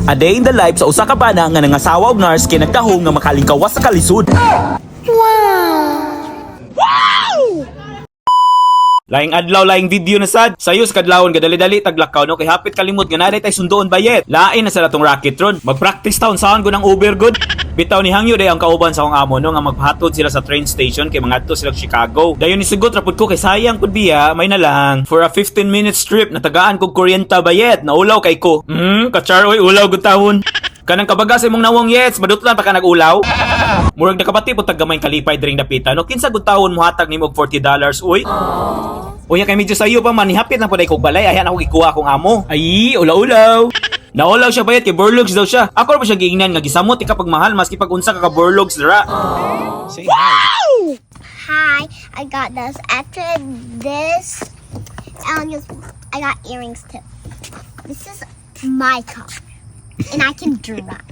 A day in the life sa usa ka bana nga nangasawa og nurse kay nagtahom nga makalingkawas sa kalisod. Laing adlaw, laing video na sad. Sayos kadlawon gadali-dali taglakaw no kay hapit kalimot nga naday tay sundoon bayet. Lain na sa datong rocket ron. Mag-practice taon saan ko ng Uber good. Bitaw ni hangyo day ang kauban sa akong amo no nga magpahatod sila sa train station kay mangadto sila sa Chicago. Dayon ni sugot rapud ko kay sayang pud biya, may na lang for a 15-minute trip natagaan kog kuryenta bayet. Naulaw kay ko. Kachar oy ulaw gud tahon. Kanang kabaga sa imong nawong yets, madutlan pa ka nag-ulaw. Murag nakapati po taggamay kalipay dring dapita no kinsa gud taon mo hatag nimo og $40 uy. Unya kay medyo sayo pa man hapit na puday kog balay ayan ako ikuha akong amo. Ay, ulaw-ulaw. Naulaw siya bayat kay Burlogs daw siya. Ako pa siya giingnan nga gisamot ikapag mahal maski pag unsa ka Burlogs dira. Say hi. Hi, I got this. After this, I got earrings too. This is my car, and I can drive.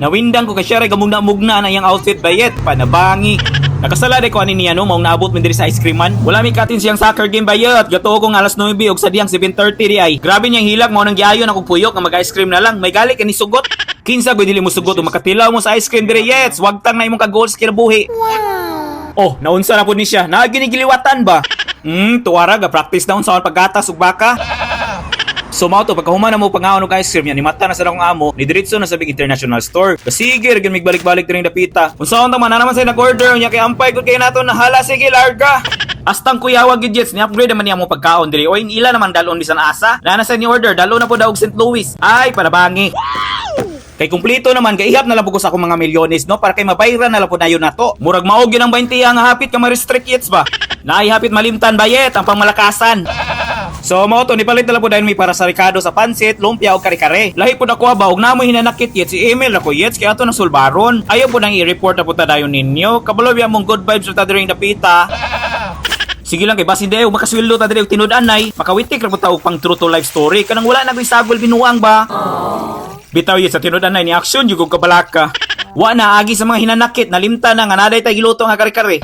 Nawindang ko kay siya ray gamugna-mugna na iyang outfit bayet panabangi. Nakasala ko ani niya no maong naabot min diri sa ice cream man. Wala mi katin siyang soccer game bayet. Gato ko nga alas 9 og sa diyang 7:30 di ay. Grabe niyang hilak mao nang giayon akong puyok nga mag-ice cream na lang. May gali kani sugot. Kinsa gud dili mo sugot o makatilaw mo sa ice cream diri yets. Wag tang na imong ka-goals kinabuhi. Wow. Oh, naunsa na pud ni siya. Naginigiliwatan ba? Tuwara ga practice daw sa paggatas ug baka. So mao to pagkahuman na mo pangaon og ice cream yan ni mata na sa akong amo ni diretso na sa big international store. Sige gyud migbalik-balik diri dapita. Unsa man man naman say nag-order unya kay ampay gud kay nato nahala sige larga. Astang kuyawa gid jets ni upgrade man niya mo pagkaon diri. Oy ila naman dalon bisan asa. Na sa ni order dalo na po daw og St. Louis. Ay panabangi. Kay kumpleto naman kay ihap na lang po ko sa akong mga milyones no para kay mabayran na lang po nayon nato. Murag maog yun ang 20 nga hapit ka ma-restrict yets ba. Naay hapit malimtan bayet ang pangmalakasan. So mao to nipalit na lang po dahil may para sa Ricardo sa pansit, lumpia o kare-kare. Lahi po na ko ba og namoy hinanakit yet si email ako yet kaya ato na sulbaron. Ayaw po nang i-report na po ta dayon ninyo. Kabalo biya mong good vibes ta diri dapita. Sige lang kay basin dayo makasweldo ta diri og tinud-anay. Makawitik ra po ta og pang true to life story kanang wala nagrisagol binuang ba. Bitaw yet sa tinud-anay ni action jud kog kabalaka. Wa na agi sa mga hinanakit nalimta na nga naday tay giluto nga kare-kare.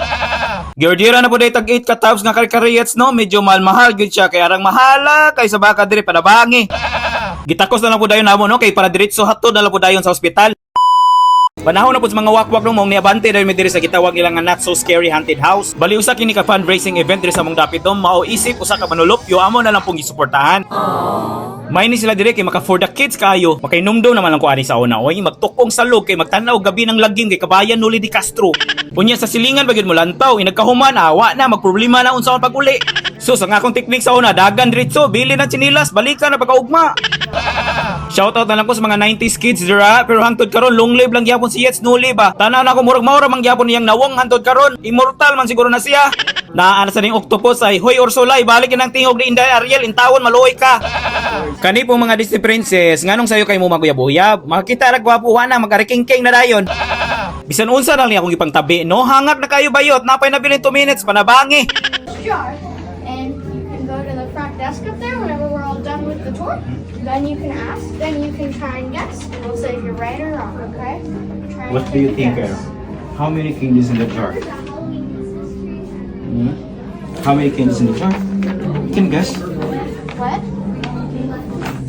Giordira na po day tag 8 ka-tabs nga kare-kareyets no, medyo mahal gud siya kay arang mahala kay sa baka diri panabangi. Gitakos na lang po dayon namo no kay para diretso hatod na lang po dayon sa ospital. Panahon na po sa mga wakwak no mong niabante dahil may diri sa gitawag nila nga Not So Scary Haunted House. Bali usa kini ka fundraising event diri sa mong dapit no, mao isip usa ka manulupyo amo na lang pong gisuportahan. May ni sila dire kay maka for the kids kayo. Makainomdom naman lang ko ani sa una. Oy magtukong salog kay magtanaw gabi ng lagim kay kabayan Noli di Castro. Unya sa silingan bagid mo lantaw, inagkahuman awa na magproblema na unsa man pag-uli. So sa nga akong teknik sa una, dagan diretso, bili na chinilas, balikan na pagkaugma. Shoutout na lang ko sa mga 90s kids dira, pero hangtod karon long live lang gyapon si Yets Noli ba. Tanaw na ko murag maura mang gyapon niyang nawong hangtod karon. Immortal man siguro na siya. Naana sa ning octopus ay, hoy Ursula, balik nang tingog ni Inday Ariel, intawon maluoy ka. Kani po mga Disney princess, nganong sayo kay mo maguyab-uyab? Makakita ra gwapo na magariking-king na dayon. Bisan unsa na lang akong ipangtabi, no? Hangak na kayo bayot, napay na bilin 2 minutes, panabangi. Jar, and you can go to the front desk up there whenever we're all done with the tour. Then you can ask, then you can try and guess, and we'll say if you're right or wrong, okay? Try What and do you take think, a guess. How many candies in the jar? How many candies in the jar? You can guess. What?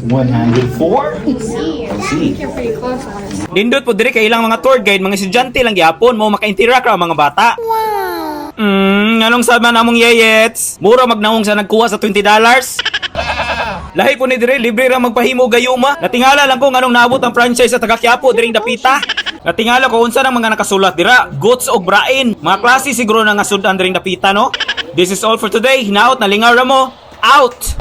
104? See, I think you're pretty close on it. Nindot po diri kay ilang mga tour guide, mga estudyante lang gyapon mo maka-interact ra ang mga bata. Wow. Nganong sabi namong yeyets? Mura magnawong sa nagkuha sa $20? Lahi po ni dire libre ra magpahimo gayuma. Natingala lang ko nganong naabot ang franchise sa taga Quiapo diring dapita. Natingala ko unsa nang mga nakasulat dira, Goods og Brain. Mga klase siguro na nga sudan diring dapita no. This is all for today. Hinaot na lingaw ra mo. Out.